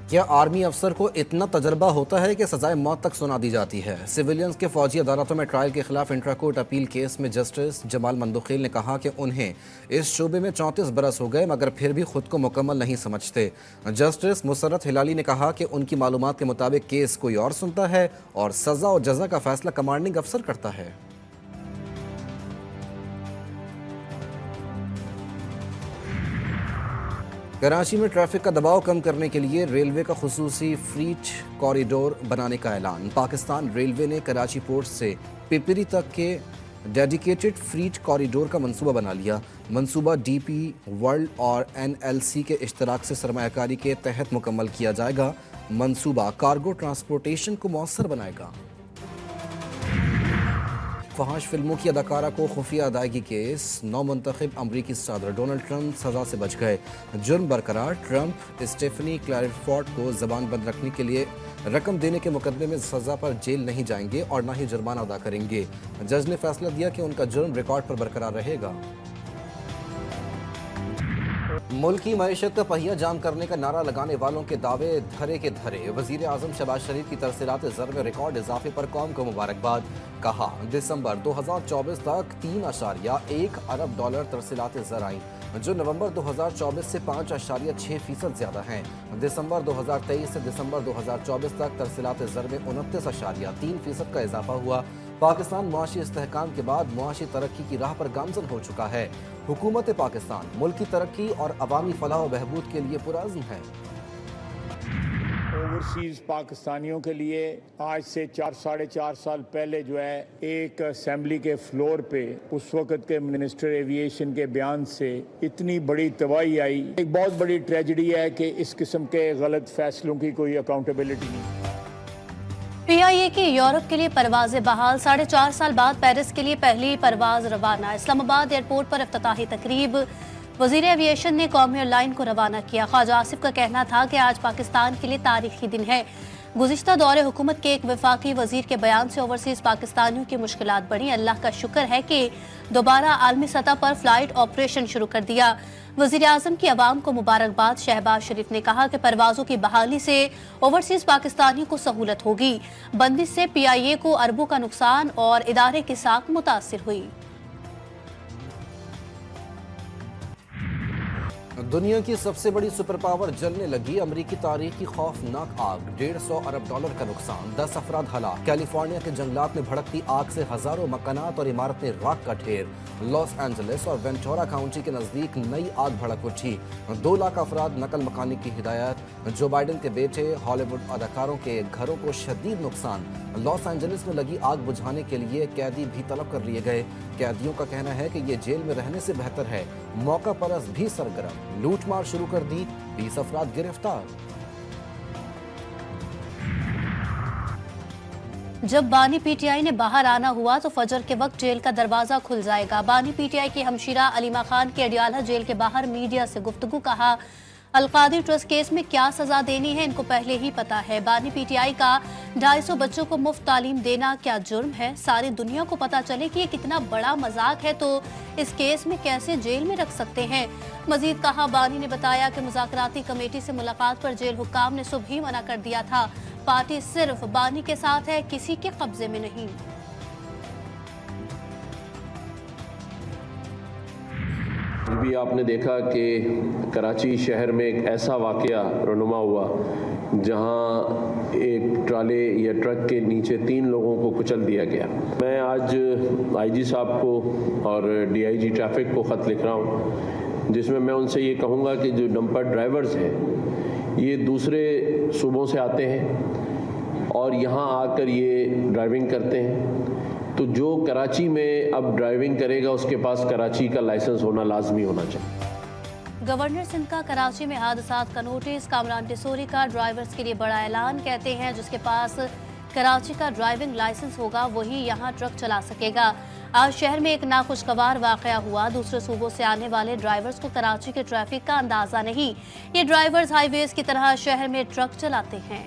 کیا آرمی افسر کو اتنا تجربہ ہوتا ہے کہ سزائے موت تک سنا دی جاتی ہے؟ سویلینز کے فوجی عدالتوں میں ٹرائل کے خلاف انٹرا کورٹ اپیل کیس میں جسٹس جمال مندوخیل نے کہا کہ انہیں اس شعبے میں 34 برس ہو گئے مگر پھر بھی خود کو مکمل نہیں سمجھتے۔ جسٹس مسرت ہلالی نے کہا کہ ان کی معلومات کے مطابق کیس کوئی اور سنتا ہے اور سزا اور جزا کا فیصلہ کمانڈنگ افسر کرتا ہے۔ کراچی میں ٹریفک کا دباؤ کم کرنے کے لیے ریلوے کا خصوصی فریٹ کوریڈور بنانے کا اعلان۔ پاکستان ریلوے نے کراچی پورٹ سے پپری تک کے ڈیڈیکیٹڈ فریٹ کوریڈور کا منصوبہ بنا لیا۔ منصوبہ ڈی پی ورلڈ اور این ایل سی کے اشتراک سے سرمایہ کاری کے تحت مکمل کیا جائے گا۔ منصوبہ کارگو ٹرانسپورٹیشن کو مؤثر بنائے گا۔ فحش فلموں کی اداکارہ کو خفیہ ادائیگی کیس، نو منتخب امریکی صدر ڈونلڈ ٹرمپ سزا سے بچ گئے۔ جرم برقرار، ٹرمپ اسٹیفنی کلیرفورڈ کو زبان بند رکھنے کے لیے رقم دینے کے مقدمے میں سزا پر جیل نہیں جائیں گے اور نہ ہی جرمانہ ادا کریں گے۔ جج نے فیصلہ دیا کہ ان کا جرم ریکارڈ پر برقرار رہے گا۔ ملکی معیشت کا پہیہ جام کرنے کا نعرہ لگانے والوں کے دعوے دھرے کے دھرے۔ وزیر اعظم شہباز شریف کی ترسیلات زر میں ریکارڈ اضافے پر قوم کو مبارکباد۔ کہا دسمبر 2024 تک 3.1 ارب ڈالر ترسیلات زر آئیں جو نومبر 2024 سے 5.6% زیادہ ہیں۔ دسمبر 2023 سے دسمبر 2024 تک ترسیلات زر میں 29.3% کا اضافہ ہوا۔ پاکستان معاشی استحکام کے بعد معاشی ترقی کی راہ پر گامزن ہو چکا ہے۔ حکومت پاکستان ملکی ترقی اور عوامی فلاح و بہبود کے لیے پرعزم ہے۔ اوورسیز پاکستانیوں کے لیے آج سے 4.5 سال پہلے جو ہے ایک اسمبلی کے فلور پہ اس وقت کے منسٹر ایوییشن کے بیان سے اتنی بڑی تباہی آئی۔ ایک بہت بڑی ٹریجڈی ہے کہ اس قسم کے غلط فیصلوں کی کوئی اکاؤنٹیبلٹی نہیں۔ پی آئی اے کی یورپ کے لیے پروازیں بحال، 4.5 سال بعد پیرس کے لیے پہلی پرواز روانہ۔ اسلام آباد ایئرپورٹ پر افتتاحی تقریب، وزیر ایوییشن نے قومی ایئر لائن کو روانہ کیا۔ خواجہ آصف کا کہنا تھا کہ آج پاکستان کے لیے تاریخی دن ہے۔ گزشتہ دور حکومت کے ایک وفاقی وزیر کے بیان سے اوورسیز پاکستانیوں کی مشکلات بڑھیں۔ اللہ کا شکر ہے کہ دوبارہ عالمی سطح پر فلائٹ آپریشن شروع کر دیا۔ وزیر اعظم کی عوام کو مبارکباد۔ شہباز شریف نے کہا کہ پروازوں کی بحالی سے اوورسیز پاکستانیوں کو سہولت ہوگی۔ بندش سے پی آئی اے کو اربوں کا نقصان اور ادارے کی ساکھ متاثر ہوئی۔ دنیا کی سب سے بڑی سپر پاور جلنے لگی، امریکی تاریخ کی خوفناک آگ، 150 ارب ڈالر کا نقصان، 10 افراد ہلاک۔ کیلیفورنیا کے جنگلات میں بھڑکتی آگ سے ہزاروں مکانات اور عمارتیں راکھ کا ڈھیر۔ لاس اینجلس اور وینٹورا کاؤنٹی کے نزدیک نئی آگ بھڑک اٹھی، 2 لاکھ افراد نقل مکانی کی ہدایت۔ جو بائیڈن کے بیٹے ہالی ووڈ اداکاروں کے گھروں کو شدید نقصان۔ لاس اینجلس میں لگی آگ بجھانے کے لیے قیدی بھی طلب کر لیے گئے۔ قیدیوں کا کہنا ہے کہ یہ جیل میں رہنے سے بہتر ہے۔ موقع پرست بھی سرگرم، لوٹ مار شروع کر دی، 20 افراد گرفتار۔ جب بانی پی ٹی آئی نے باہر آنا ہوا تو فجر کے وقت جیل کا دروازہ کھل جائے گا۔ بانی پی ٹی آئی کی ہمشیرہ علیمہ خان کی اڈیالہ جیل کے باہر میڈیا سے گفتگو، کہا القادری ٹرسٹ کیس میں کیا سزا دینی ہے ان کو پہلے ہی پتا ہے۔ بانی پی ٹی آئی کا 250 بچوں کو مفت تعلیم دینا کیا جرم ہے؟ ساری دنیا کو پتا چلے کہ یہ کتنا بڑا مذاق ہے تو اس کیس میں کیسے جیل میں رکھ سکتے ہیں؟ مزید کہا بانی نے بتایا کہ مذاکراتی کمیٹی سے ملاقات پر جیل حکام نے صبح ہی منع کر دیا تھا۔ پارٹی صرف بانی کے ساتھ ہے، کسی کے قبضے میں نہیں۔ بھی آپ نے دیکھا کہ کراچی شہر میں ایک ایسا واقعہ رونما ہوا جہاں ایک ٹرالے یا ٹرک کے نیچے 3 لوگوں کو کچل دیا گیا۔ میں آج آئی جی صاحب کو اور ڈی آئی جی ٹریفک کو خط لکھ رہا ہوں جس میں ان سے یہ کہوں گا کہ جو ڈمپر ڈرائیورز ہیں یہ دوسرے صوبوں سے آتے ہیں اور یہاں آ کر یہ ڈرائیونگ کرتے ہیں، تو جو کراچی میں اب ڈرائیونگ کرے گا اس کے پاس کراچی کا لائسنس ہونا لازمی ہونا چاہیے۔ گورنر سندھ کا کراچی میں حادثات کا نوٹس، کامران ٹیسوری کا ڈرائیورز کے لیے بڑا اعلان، کہتے ہیں جس کے پاس کراچی کا ڈرائیونگ لائسنس ہوگا وہی یہاں ٹرک چلا سکے گا۔ آج شہر میں ایک ناخوشگوار واقعہ ہوا، دوسرے صوبوں سے آنے والے ڈرائیورز کو کراچی کے ٹریفک کا اندازہ نہیں۔ یہ ڈرائیورز ہائی ویز کی طرح شہر میں ٹرک چلاتے ہیں۔